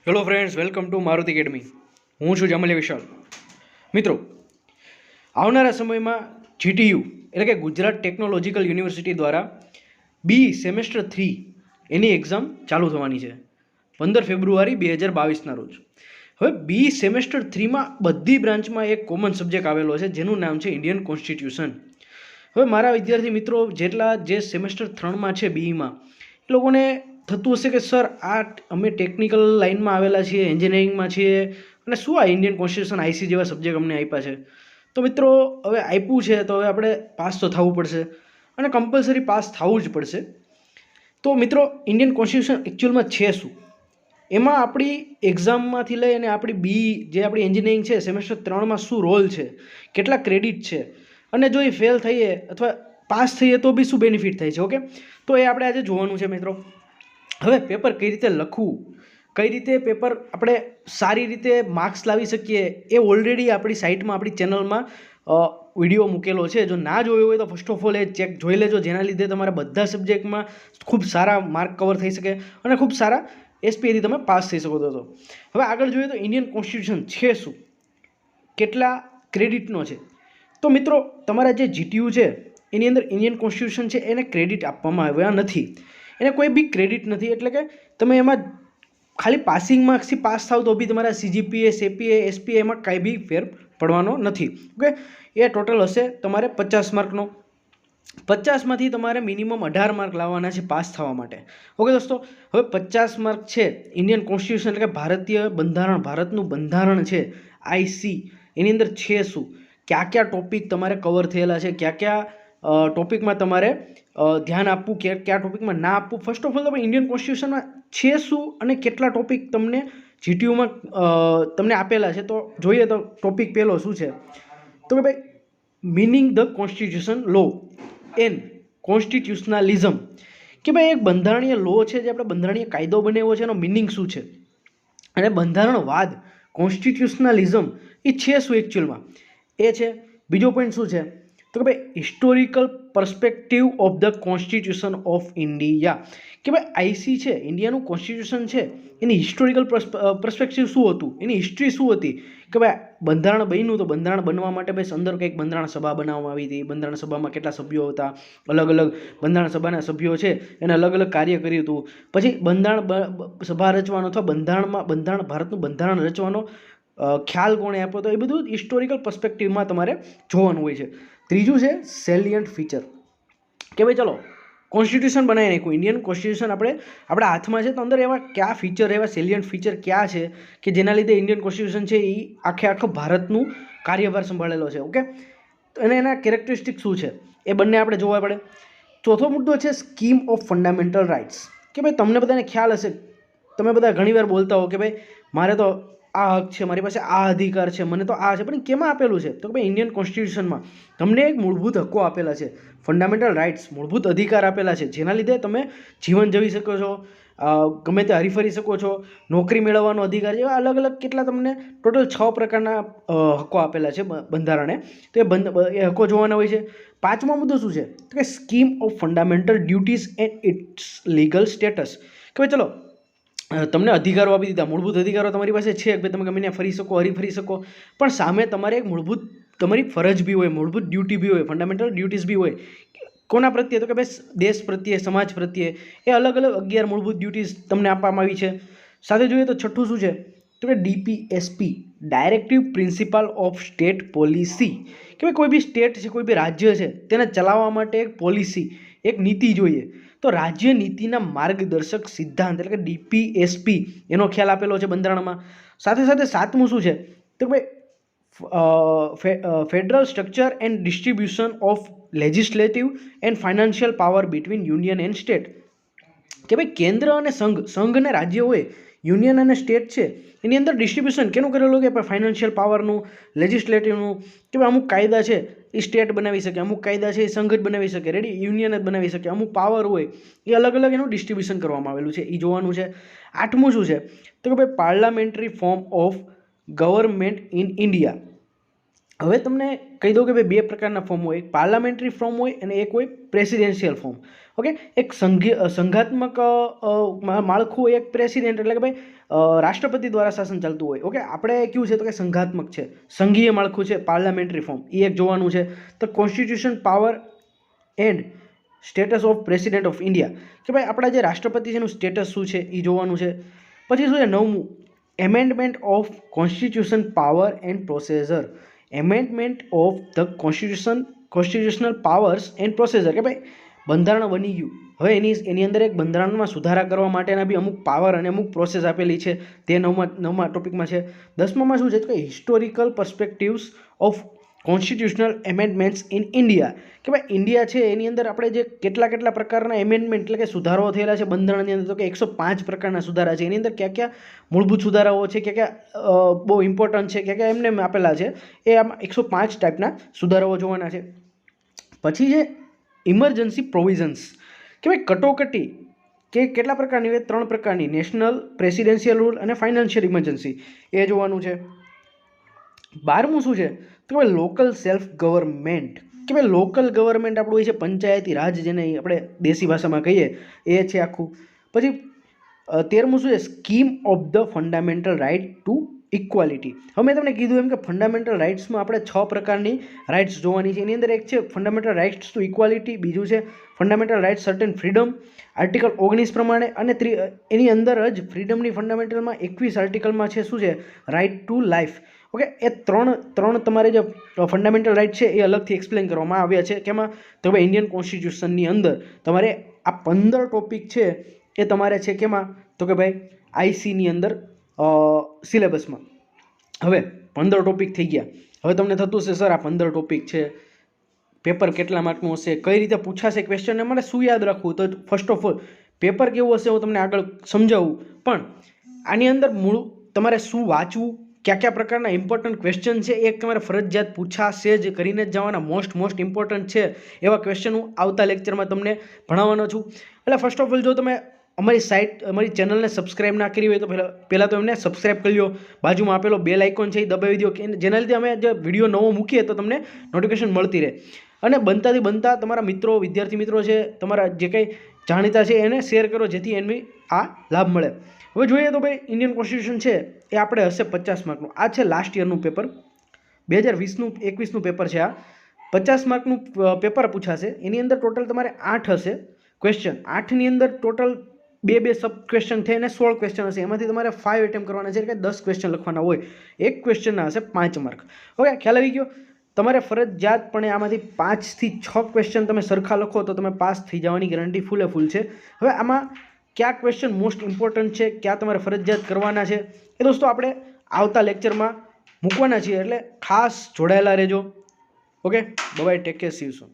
Hello friends, welcome to Maruti academy. હું છું જમલ્ય વિશાલ. મિત્રો, આવનારા સમયમાં જીટીયુ એટલે કે ગુજરાત ટેકનોલોજીકલ યુનિવર્સિટી દ્વારા બી સેમેસ્ટર 3 એની એક્ઝામ ચાલુ થવાની છે 15 ફેબ્રુઆરી 2022ના રોજ. હવે બી સેમેસ્ટર 3માં બધી બ્રાન્ચમાં એક કોમન સબ્જેક્ટ આવેલો છે જેનું નામ છે ઇન્ડિયન કોન્સ્ટિટ્યુશન. હવે મારા વિદ્યાર્થી મિત્રો જેટલા જે સેમેસ્ટર 3માં છે બીઈમાં, એ લોકોને થતું હશે કે સર આ અમે ટેકનિકલ લાઇનમાં આવેલા છીએ, એન્જિનિયરિંગમાં છીએ, અને શું આ ઇન્ડિયન કોન્સ્ટિટ્યુશન આઈસી જેવા સબ્જેક્ટ અમને આપ્યા છે. તો મિત્રો હવે આપ્યું છે તો હવે આપણે પાસ તો થવું પડશે અને કમ્પલસરી પાસ થવું જ પડશે. તો મિત્રો ઇન્ડિયન કોન્સ્ટિટ્યુશન એકચ્યુઅલમાં છે શું, એમાં આપણી એક્ઝામમાંથી લઈ અને આપણી બી જે આપણી એન્જિનિયરિંગ છે સેમેસ્ટર 3માં શું રોલ છે, કેટલા ક્રેડિટ છે, અને જો એ ફેલ થઈએ અથવા પાસ થઈએ તો બી શું બેનિફિટ થાય છે. ઓકે, તો એ આપણે આજે જોવાનું છે મિત્રો. હવે પેપર કઈ રીતે લખવું, કઈ રીતે પેપર આપણે સારી રીતે માર્ક્સ લાવી શકીએ, એ ઓલરેડી આપણી સાઇટમાં આપણી ચેનલમાં વિડીયો મૂકેલો છે. જો ના જોયો હોય તો ફર્સ્ટ ઓફ ઓલ એ જોઈ લેજો, જેના લીધે તમારા બધા સબ્જેક્ટમાં ખૂબ સારા માર્ક કવર થઈ શકે અને ખૂબ સારા એસપીએથી તમે પાસ થઈ શકો. તો હવે આગળ જોઈએ તો ઇન્ડિયન કોન્સ્ટિટ્યુશન છે શું, કેટલા ક્રેડિટનો છે. તો મિત્રો તમારા જે જીટીયુ છે એની અંદર ઇન્ડિયન કોન્સ્ટિટ્યુશન છે એને ક્રેડિટ આપવામાં આવ્યા નથી, એને કોઈ બી ક્રેડિટ નથી. એટલે કે તમે એમાં ખાલી પાસિંગ માર્ક્સથી પાસ થાવ તો બી તમારા સીજીપીએ, સેપીએ, એસપીએ એમાં કાંઈ બી ફેર પડવાનો નથી. ઓકે, એ ટોટલ હશે તમારે 50 માર્કનો. 50માંથી તમારે મિનિમમ 18 માર્ક લાવવાના છે પાસ થવા માટે. ઓકે દોસ્તો, હવે 50 માર્ક છે ઇન્ડિયન કોન્સ્ટિટ્યુશન એટલે કે ભારતીય બંધારણ, ભારતનું બંધારણ છે આઈસી, એની અંદર છે શું, કયા કયા ટોપિક તમારે કવર થયેલા છે, કયા કયા ટોપિકમાં તમારે ધ્યાન આપવું, કયા ટોપિકમાં ના આપવું. ફર્સ્ટ ઓફ ઓલ તમે ઇન્ડિયન કોન્સ્ટિટ્યુશનમાં છે શું અને કેટલા ટોપિક તમને જીટીયુમાં તમને આપેલા છે. તો જોઈએ તો ટોપિક પહેલો શું છે, તો કે ભાઈ meaning the constitution law and constitutionalism, કે ભાઈ એક બંધારણીય લો છે જે આપણે બંધારણીય કાયદો બનાવ્યો છે એનો મિનિંગ શું છે, અને બંધારણવાદ કોન્સ્ટિટ્યુશનલિઝમ એ છે શું એકચ્યુઅલમાં, એ છે. બીજો પોઈન્ટ શું છે તો કે ભાઈ historical perspective of the constitution of India, કે ભાઈ આઈસી છે ઇન્ડિયાનું કોન્સ્ટિટ્યુશન છે એની હિસ્ટોરિકલ પર્સપેક્ટિવ શું હતું, એની હિસ્ટ્રી શું હતી, કે ભાઈ બંધારણ બન્યું તો બંધારણ બનવા માટે ભાઈ અંદર કંઈક બંધારણ સભા બનાવવામાં આવી હતી, બંધારણ સભામાં કેટલા સભ્યો હતા, અલગ અલગ બંધારણ સભાના સભ્યો છે એને અલગ અલગ કાર્ય કર્યું હતું. પછી બંધારણ સભા રચવાનો અથવા ભારતનું બંધારણ રચવાનો ખ્યાલ કોણે આપ્યો, તો એ બધું હિસ્ટોરિકલ પર્સપેક્ટિવમાં તમારે જોવાનું હોય છે. ત્રીજું છે સેલિયન્ટ ફીચર, કે ભાઈ ચલો કોન્સ્ટિટ્યુશન બનાવી નાખ્યું, ઇન્ડિયન કોન્સ્ટિટ્યુશન આપણા હાથમાં છે, તો અંદર એવા કયા ફીચર, એવા સેલિયન્ટ ફીચર ક્યાં છે કે જેના લીધે ઇન્ડિયન કોન્સ્ટિટ્યુશન છે એ આખો ભારતનું કાર્યભાર સંભાળેલો છે. ઓકે, અને એના કેરેક્ટરિસ્ટિક શું છે એ બંને આપણે જોવા પડે. ચોથો મુદ્દો છે સ્કીમ ઓફ ફંડામેન્ટલ રાઇટ્સ, કે ભાઈ તમને બધાને ખ્યાલ હશે, તમે બધા ઘણીવાર બોલતા હો કે ભાઈ મારે તો આ હક છે, મારી પાસે આ અધિકાર છે, મને તો આ છે, પણ કેમાં આપેલું છે તો કે ભાઈ ઇન્ડિયન કોન્સ્ટિટ્યુશનમાં તમને એક મૂળભૂત હક્કો આપેલા છે, ફંડામેન્ટલ રાઇટ્સ, મૂળભૂત અધિકાર આપેલા છે, જેના લીધે તમે જીવન જીવી શકો છો, ગમે તે હરીફરી શકો છો, નોકરી મેળવવાનો અધિકાર છે, એવા અલગ અલગ કેટલા તમને ટોટલ 6 પ્રકારના હક્કો આપેલા છે બંધારણે. તો એ હક્કો જોવાના હોય છે. પાંચમો મુદ્દો શું છે તો કે scheme of fundamental duties and its legal status, કે ભાઈ ચલો તમને અધિકારો આપી દીધા, મૂળભૂત અધિકારો તમારી પાસે છે કે તમે ગમે ત્યાં ફરી શકો, હરીફરી શકો, પણ સામે તમારે એક મૂળભૂત તમારી ફરજ બી હોય, મૂળભૂત ડ્યુટી બી હોય, ફંડામેન્ટલ ડ્યુટીઝ બી હોય. કોના પ્રત્યે તો કે ભાઈ દેશ પ્રત્યે, સમાજ પ્રત્યે, એ અલગ અલગ 11 મૂળભૂત ડ્યુટીઝ તમને આપવામાં આવી છે. સાથે જોઈએ તો છઠ્ઠું શું છે તો કે DPSP, directive principal of state policy, કે ભાઈ કોઈ બી સ્ટેટ છે, કોઈ બી રાજ્ય છે, તેને ચલાવવા માટે એક પોલિસી, એક નીતિ જોઈએ, તો રાજ્ય નીતિના માર્ગદર્શક સિદ્ધાંત એટલે કે ડીપીએસપી એનો ખ્યાલ આપેલો છે બંધારણમાં. સાથે સાથે સાતમું શું છે તો ભાઈ federal structure and distribution of legislative and financial power between union and state, કે ભાઈ કેન્દ્ર અને સંઘ અને રાજ્ય હોય, યુનિયન અને સ્ટેટ છે, એની અંદર ડિસ્ટ્રીબ્યુશન કેનું કરેલું કે ફાઇનાન્શિયલ પાવરનું, લેજિસ્લેટિવનું, કે ભાઈ અમુક કાયદા છે એ સ્ટેટ બનાવી શકે, અમુક કાયદા છે એ સંઘ જ બનાવી શકે, યુનિયન જ બનાવી શકે, અમુક પાવર હોય એ અલગ અલગ એનું ડિસ્ટ્રીબ્યુશન કરવામાં આવેલું છે, એ જોવાનું છે. આઠમું શું છે તો કે ભાઈ parliamentary form of government in India. હવે તમને કહી દઉં કે ભાઈ 2 પ્રકારના ફોર્મ હોય, એક પાર્લામેન્ટરી ફોર્મ હોય અને એક હોય પ્રેસિડેન્શિયલ ફોર્મ. ઓકે, એક સંઘાત્મક માળખું એક પ્રેસિડેન્ટ એટલે કે ભાઈ રાષ્ટ્રપતિ દ્વારા શાસન ચાલતું હોય. ઓકે, આપણે કેવું છે તો કે સંઘાત્મક છે, સંઘીય માળખું છે, પાર્લામેન્ટરી ફોર્મ, એ એક જોવાનું છે. તો constitution power and status of president of India, કે ભાઈ આપણા જે રાષ્ટ્રપતિ છે એનું સ્ટેટસ શું છે એ જોવાનું છે. પછી શું છે 9મું, amendment of constitution power and processor, amendment of the constitutional powers and processor, કે ભાઈ બંધારણ બની ગયું, હવે એની અંદર એક બંધારણમાં સુધારા કરવા માટેના બી અમુક પાવર અને અમુક પ્રોસેસ આપેલી છે, તે નવમા ટોપિકમાં છે. 10મામાં શું છે કે historical perspectives of constitutional amendments in India, કે ભાઈ ઇન્ડિયા છે એની અંદર આપણે જે કેટલા પ્રકારના એમેન્ડમેન્ટ એટલે કે સુધારાઓ થયેલા છે બંધારણની અંદર, તો કે 105 પ્રકારના સુધારા છે. એની અંદર ક્યાં મૂળભૂત સુધારાઓ છે, ક્યાં બહુ ઇમ્પોર્ટન્ટ છે, ક્યાં એમને આપેલા છે, એ આમાં 105 ટાઈપના સુધારાઓ જોવાના છે. પછી છે ઇમરજન્સી પ્રોવિઝન્સ, કે ભાઈ કટોકટી કે કેટલા પ્રકારની હોય, 3 પ્રકારની, નેશનલ, પ્રેસિડેન્શિયલ રૂલ અને ફાઇનાન્શિયલ ઇમરજન્સી, એ જોવાનું છે. 12મું શું છે તો કે ભાઈ લોકલ સેલ્ફ ગવર્મેન્ટ, કે ભાઈ લોકલ ગવર્મેન્ટ આપણું હોય છે પંચાયતી રાજ, જેને આપણે દેશી ભાષામાં કહીએ, એ છે આખું. પછી 13મું શું છે scheme of the fundamental right to equality. હવે મેં તમને કીધું એમ કે ફંડામેન્ટલ રાઇટ્સમાં આપણે 6 પ્રકારની રાઇટ્સ જોવાની છે. એની અંદર એક છે ફંડામેન્ટલ રાઇટ્સ ટુ ઇક્વાલિટી, બીજું છે fundamental rights certain freedom article 19 પ્રમાણે, અને એની અંદર જ ફ્રીડમની ફંડામેન્ટલમાં 21 આર્ટિકલમાં છે શું છે રાઇટ ટુ લાઈફ. ઓકે, એ ત્રણ તમારે જે ફંડામેન્ટલ રાઇટ છે એ અલગથી એક્સપ્લેન કરવામાં આવ્યા છે. કેમાં તો ભાઈ ઇન્ડિયન કોન્સ્ટિટ્યુશનની અંદર તમારે આ 15 ટોપિક છે એ તમારે છે કેમાં તો કે ભાઈ આઈસીની અંદર સિલેબસમાં. હવે 15 ટોપિક થઈ ગયા. હવે તમને થતું હશે સર આ 15 ટોપિક છે, પેપર કેટલા માર્કનું હશે, કઈ રીતે પૂછાશે ક્વેશ્ચન, મારે શું યાદ રાખવું? તો ફર્સ્ટ ઓફ ઓલ પેપર કેવું હશે હું તમને આગળ સમજાવું, પણ આની અંદર મૂળ તમારે શું વાંચવું, કયા પ્રકારના ઇમ્પોર્ટન્ટ ક્વેશ્ચન છે એક તમારે ફરજિયાત પૂછાશે જ કરીને જ જવાના, મોસ્ટ ઇમ્પોર્ટન્ટ છે એવા ક્વેશ્ચન હું આવતા લેક્ચરમાં તમને ભણાવવાનો છું. એટલે ફર્સ્ટ ઓફ ઓલ જો તમે અમારી ચેનલને સબસ્ક્રાઇબ ના કરી હોય તો પહેલાં તો એમને સબસ્ક્રાઇબ કરી લો, બાજુમાં આપેલો બેલ આઇકોન છે એ દબાવી દો, કે જેના લીધે અમે જે વિડીયો નવો મૂકીએ તો તમને નોટિફિકેશન મળતી રહે. અને બનતા તમારા મિત્રો, વિદ્યાર્થી મિત્રો છે, તમારા જે કંઈ જાણીતા છે એને શેર કરો, જેથી એને આ લાભ મળે. હવે જોઈએ તો ભાઈ ઇન્ડિયન કોન્સ્ટિટ્યુશન છે એ આપણે હશે 50 માર્કનું. આ છે લાસ્ટ યરનું પેપર, 2020-21નું પેપર છે. આ 50 માર્કનું પેપર પૂછાશે. એની અંદર ટોટલ તમારે 8 હશે ક્વેશ્ચન. 8ની અંદર ટોટલ 2 સબ ક્વેશ્ચન થઈને 16 ક્વેશ્ચન હશે. એમાંથી તમારે 5 એટેમ્પ કરવાના છે, એટલે 10 ક્વેશ્ચન લખવાના હોય. એક ક્વેશ્ચનના હશે 5 માર્ક. ઓકે, ખ્યાલ આવી ગયો? તમારે ફરજિયાતપણે આમાંથી 5 થી 6 ક્વેશ્ચન તમે સરખા લખો તો તમે પાસ થઈ જવાની ગેરંટી ફૂલ છે. હવે આમાં કયા ક્વેશ્ચન મોસ્ટ ઇમ્પોર્ટન્ટ છે, ક્યાં તમારે ફરજિયાત કરવાના છે, એ દોસ્તો આપણે આવતા લેક્ચરમાં મૂકવાના છીએ, એટલે ખાસ જોડાયેલા રહેજો. Okay, bye, take care, see you soon.